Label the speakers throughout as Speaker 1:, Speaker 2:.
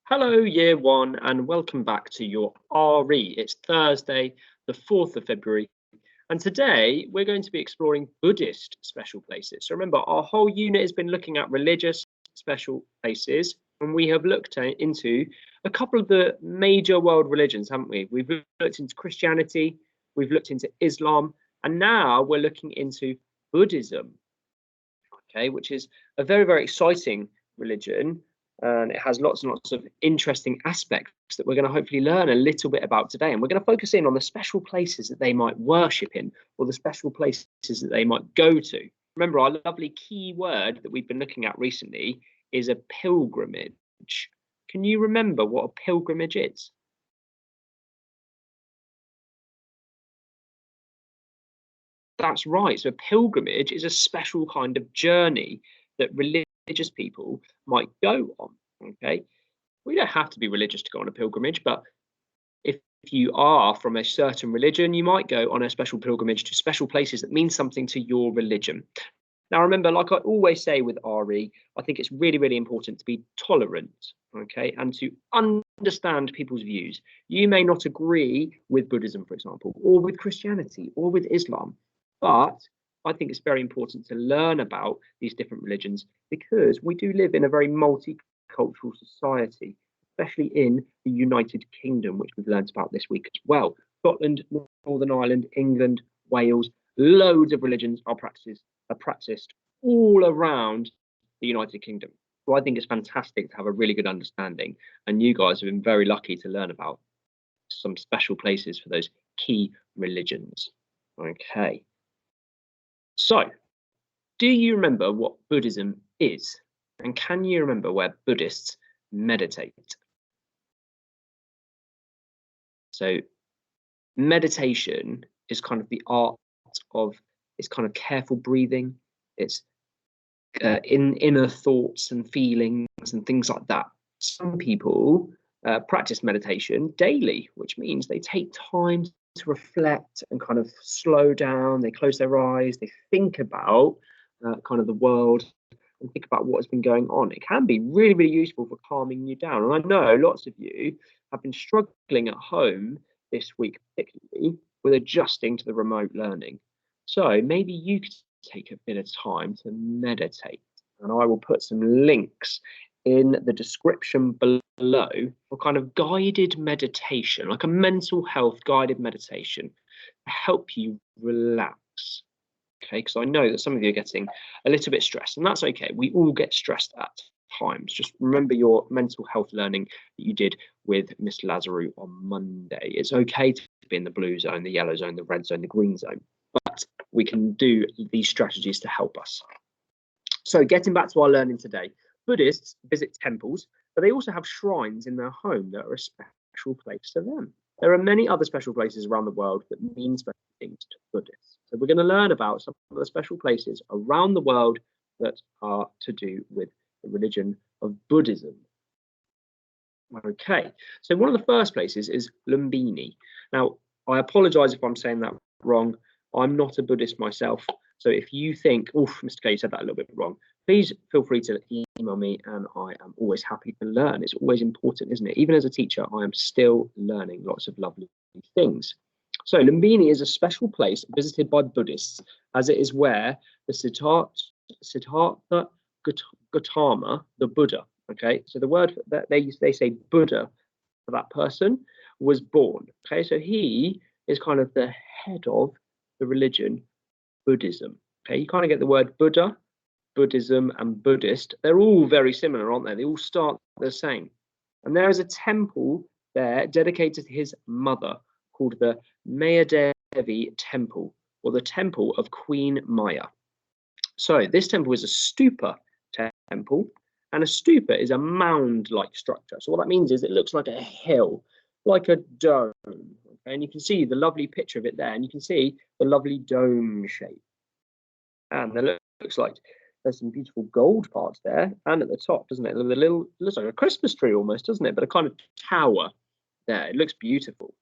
Speaker 1: Hello, year one, and welcome back to your RE. It's Thursday, the 4th of February, and today we're going to be exploring Buddhist special places. So remember, our whole unit has been looking at religious special places, and we have looked into a couple of the major world religions, haven't we? We've looked into Christianity, we've looked into Islam, and now we're looking into Buddhism, okay, which is a very, very exciting religion. And it has lots and lots of interesting aspects that we're going to hopefully learn a little bit about today. And we're going to focus in on the special places that they might worship in, or the special places that they might go to. Remember, our lovely key word that we've been looking at recently is a pilgrimage. Can you remember what a pilgrimage is? That's right. So a pilgrimage is a special kind of journey that religious people might go on. Okay. We don't have to be religious to go on a pilgrimage, but if you are from a certain religion, you might go on a special pilgrimage to special places that mean something to your religion. Now, remember, like I always say with RE, I think it's really, really important to be tolerant, okay, and to understand people's views. You may not agree with Buddhism, for example, or with Christianity, or with Islam, but I think it's very important to learn about these different religions because we do live in a very multicultural society, especially in the United Kingdom, which we've learned about this week as well. Scotland, Northern Ireland, England, Wales, loads of religions are practiced all around the United Kingdom. So I think it's fantastic to have a really good understanding, and you guys have been very lucky to learn about some special places for those key religions. Okay. So, do you remember what Buddhism is? And can you remember where Buddhists meditate? So, meditation is kind of the art of, it's kind of careful breathing. It's in inner thoughts and feelings and things like that. Some people practice meditation daily, which means they take time to reflect and kind of slow down. They close their eyes, they think about kind of the world and think about what has been going on. It can be really, really useful for calming you down. And I know lots of you have been struggling at home this week, particularly with adjusting to the remote learning. So maybe you could take a bit of time to meditate. And I will put some links in the description below for kind of guided meditation, like a mental health guided meditation to help you relax. Okay, because I know that some of you are getting a little bit stressed, and that's okay. We all get stressed at times. Just remember your mental health learning that you did with Miss Lazarou on Monday. It's okay to be in the blue zone, the yellow zone, the red zone, the green zone, but we can do these strategies to help us. So getting back to our learning today, Buddhists visit temples, but they also have shrines in their home that are a special place to them. There are many other special places around the world that mean special things to Buddhists. So we're going to learn about some of the special places around the world that are to do with the religion of Buddhism. Okay, so one of the first places is Lumbini. Now, I apologize if I'm saying that wrong. I'm not a Buddhist myself. So if you think, oh, Mr. K, you said that a little bit wrong, please feel free to email me, and I am always happy to learn. It's always important, isn't it? Even as a teacher, I am still learning lots of lovely things. So Lumbini is a special place visited by Buddhists, as it is where the Siddhartha Gautama, the Buddha, okay, so the word that they say Buddha for that person, was born. Okay, so he is kind of the head of the religion Buddhism. Okay, you kind of get the word Buddha, Buddhism, and Buddhist. They're all very similar, aren't they? They all start the same. And there is a temple there dedicated to his mother called the Mayadevi Temple, or the Temple of Queen Maya. So this temple is a stupa temple, and a stupa is a mound-like structure. So what that means is it looks like a hill, like a dome. Okay? And you can see the lovely picture of it there, and you can see the lovely dome shape. And there looks like there's some beautiful gold parts there, and at the top, doesn't it? The little, looks like a Christmas tree almost, doesn't it? But a kind of tower there. It looks beautiful,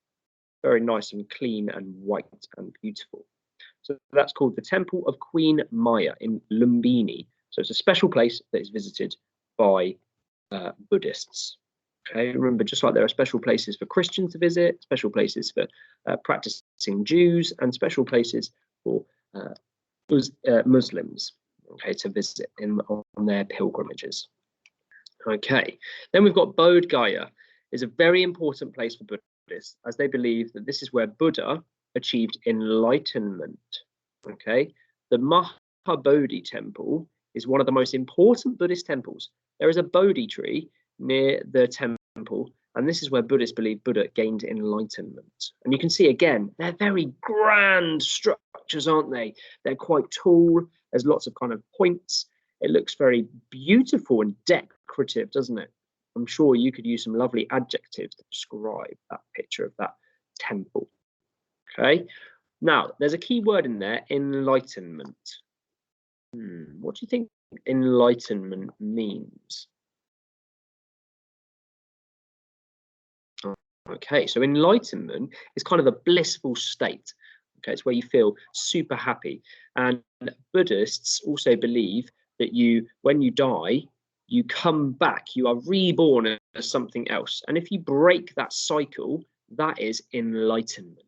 Speaker 1: very nice and clean and white and beautiful. So that's called the Temple of Queen Maya in Lumbini. So it's a special place that is visited by Buddhists. Okay, remember, just like there are special places for Christians to visit, special places for practicing Jews, and special places for Muslims, okay, to visit on their pilgrimages. Okay, then we've got Bodh Gaya, is a very important place for Buddhists, as they believe that this is where Buddha achieved enlightenment. Okay, the Mahabodhi temple is one of the most important Buddhist temples. There is a Bodhi tree near the temple, and this is where Buddhists believe Buddha gained enlightenment. And you can see again, they're very grand structures, aren't they? They're quite tall. There's lots of kind of points. It looks very beautiful and decorative, doesn't it? I'm sure you could use some lovely adjectives to describe that picture of that temple. Okay. Now, there's a key word in there, enlightenment. What do you think enlightenment means? Okay, so enlightenment is kind of a blissful state. Okay, it's where you feel super happy. And Buddhists also believe that when you die, you come back, you are reborn as something else. And if you break that cycle, that is enlightenment.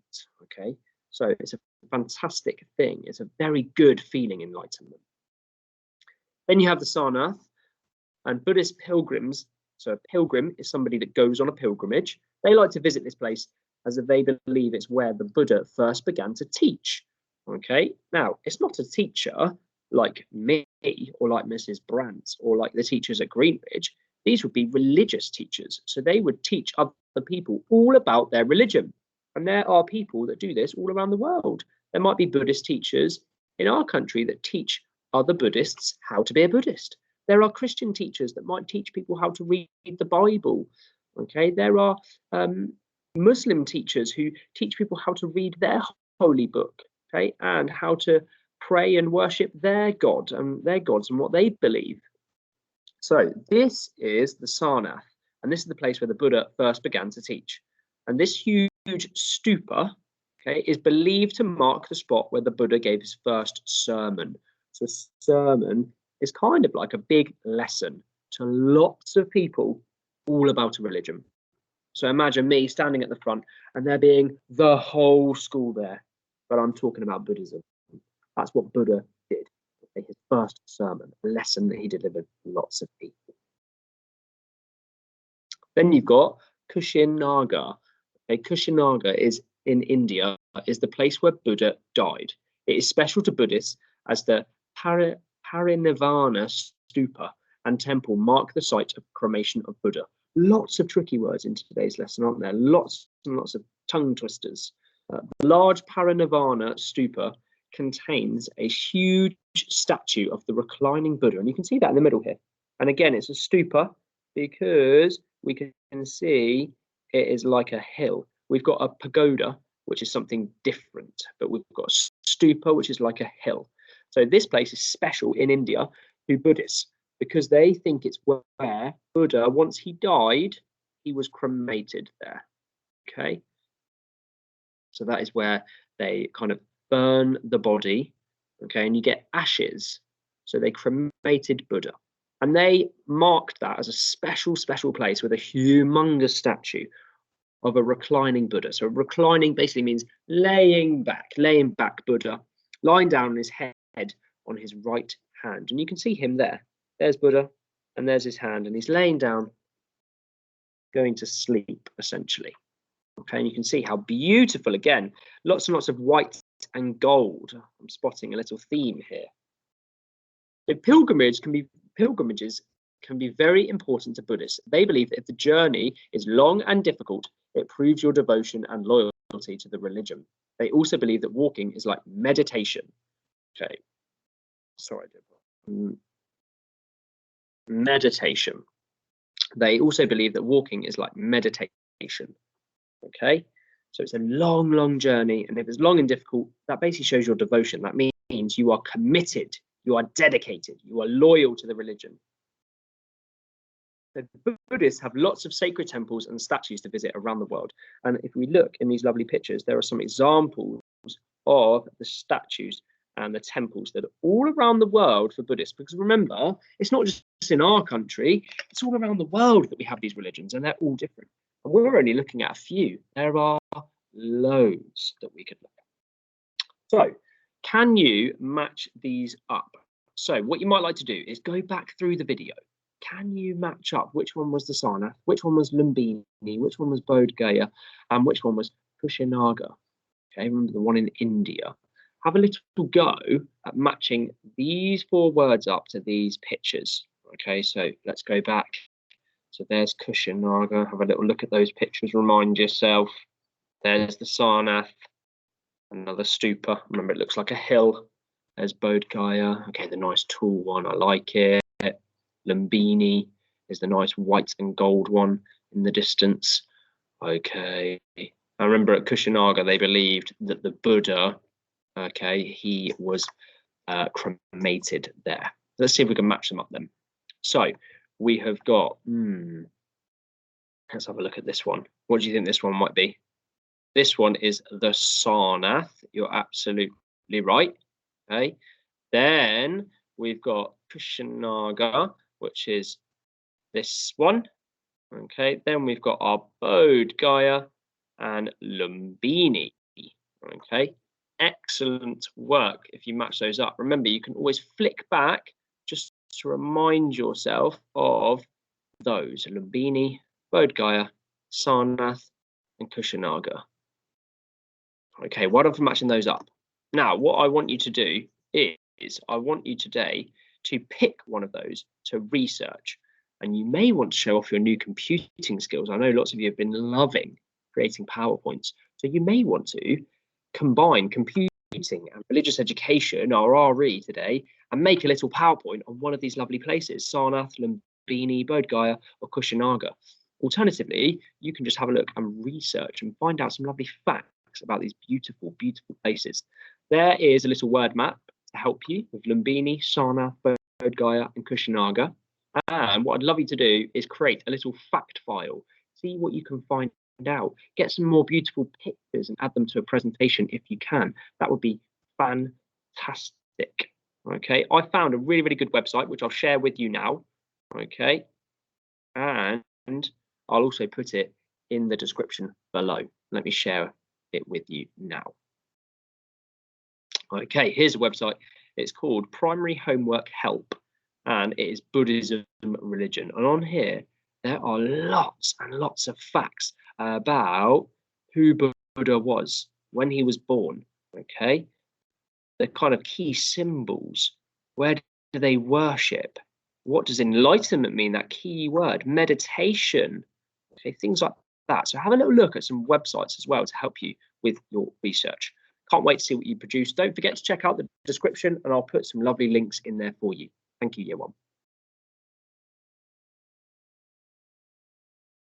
Speaker 1: Okay, so it's a fantastic thing. It's a very good feeling, enlightenment. Then you have the Sarnath, and Buddhist pilgrims. So a pilgrim is somebody that goes on a pilgrimage. They like to visit this place as they believe it's where the Buddha first began to teach. Okay, now it's not a teacher like me or like Mrs. Brandt or like the teachers at Greenwich. These would be religious teachers. So they would teach other people all about their religion. And there are people that do this all around the world. There might be Buddhist teachers in our country that teach other Buddhists how to be a Buddhist. There are Christian teachers that might teach people how to read the Bible. Okay, there are Muslim teachers who teach people how to read their holy book, okay, and how to pray and worship their God and their gods and what they believe. So this is the Sarnath, and this is the place where the Buddha first began to teach. And this huge stupa, okay, is believed to mark the spot where the Buddha gave his first sermon. So sermon is kind of like a big lesson to lots of people all about a religion. So imagine me standing at the front and there being the whole school there, but I'm talking about Buddhism. That's what Buddha did. His first sermon, a lesson that he delivered to lots of people. Then you've got Kushinagar. Okay, Kushinagar is in India, is the place where Buddha died. It is special to Buddhists as the Parinirvana stupa and temple mark the site of cremation of Buddha. Lots of tricky words in today's lesson, aren't there? Lots and lots of tongue twisters. The large Parinirvana stupa contains a huge statue of the reclining Buddha, and you can see that in the middle here. And again, it's a stupa because we can see it is like a hill. We've got a pagoda, which is something different, but we've got a stupa, which is like a hill. So this place is special in India to Buddhists because they think it's where Buddha, once he died, he was cremated there. Okay. So that is where they kind of burn the body. Okay. And you get ashes. So they cremated Buddha. And they marked that as a special place with a humongous statue of a reclining Buddha. So reclining basically means laying back Buddha, lying down on his head on his right hand. And you can see him there. There's Buddha, and there's his hand, and he's laying down, going to sleep, essentially. Okay, and you can see how beautiful, again, lots and lots of white and gold. I'm spotting a little theme here. So pilgrimages can be very important to Buddhists. They believe that if the journey is long and difficult, it proves your devotion and loyalty to the religion. They also believe that walking is like meditation. Okay, sorry. Meditation. They also believe that walking is like meditation. Okay, so it's a long journey, and if it's long and difficult, that basically shows your devotion. That means you are committed, you are dedicated, you are loyal to the religion. The Buddhists have lots of sacred temples and statues to visit around the world, and if we look in these lovely pictures, there are some examples of the statues and the temples that are all around the world for Buddhists. Because remember, it's not just in our country, it's all around the world that we have these religions, and they're all different. And we're only looking at a few. There are loads that we could look at. So, can you match these up? So, what you might like to do is go back through the video. Can you match up which one was the Sarnath, which one was Lumbini, which one was Bodh Gaya, and which one was Kushinagar? Okay, remember the one in India. Have a little go at matching these 4 words up to these pictures. Okay, so let's go back. So there's Kushinagar. Have a little look at those pictures. Remind yourself. There's the Sarnath, another stupa. Remember, it looks like a hill. There's Bodh Gaya. Okay, the nice tall one. I like it. Lumbini is the nice white and gold one in the distance. Okay. I remember at Kushinagar, they believed that the Buddha, okay, he was cremated there. Let's see if we can match them up then. So we have got, let's have a look at this one. What do you think this one might be? This one is the Sarnath. You're absolutely right. Okay. Then we've got Kushinagar, which is this one. Okay. Then we've got our Bodh Gaya and Lumbini. Okay. Excellent work if you match those up. Remember, you can always flick back just to remind yourself of those: Lumbini, Bodh Gaya, Sarnath, and Kushinagar. Okay, well done for matching those up. Now, what I want you to do is I want you today to pick one of those to research. And you may want to show off your new computing skills. I know lots of you have been loving creating PowerPoints. So you may want to combine computing and religious education, or RE today, and make a little PowerPoint on one of these lovely places: Sarnath, Lumbini, Bodh Gaya, or Kushinagar. Alternatively, you can just have a look and research and find out some lovely facts about these beautiful, beautiful places. There is a little word map to help you with Lumbini, Sarnath, Bodh Gaya, and Kushinagar. And what I'd love you to do is create a little fact file. See what you can find out. Get some more beautiful pictures and add them to a presentation if you can. That would be fantastic. Okay, I found a really, really good website, which I'll share with you now. Okay, and I'll also put it in the description below. Let me share it with you now. Okay, here's a website. It's called Primary Homework Help, and it is Buddhism religion. And on here, there are lots and lots of facts about who Buddha was, when he was born. Okay, the kind of key symbols. Where do they worship? What does enlightenment mean? That key word, meditation. Okay, things like that. So have a little look at some websites as well to help you with your research. Can't wait to see what you produce. Don't forget to check out the description, and I'll put some lovely links in there for you. Thank you, Year 1.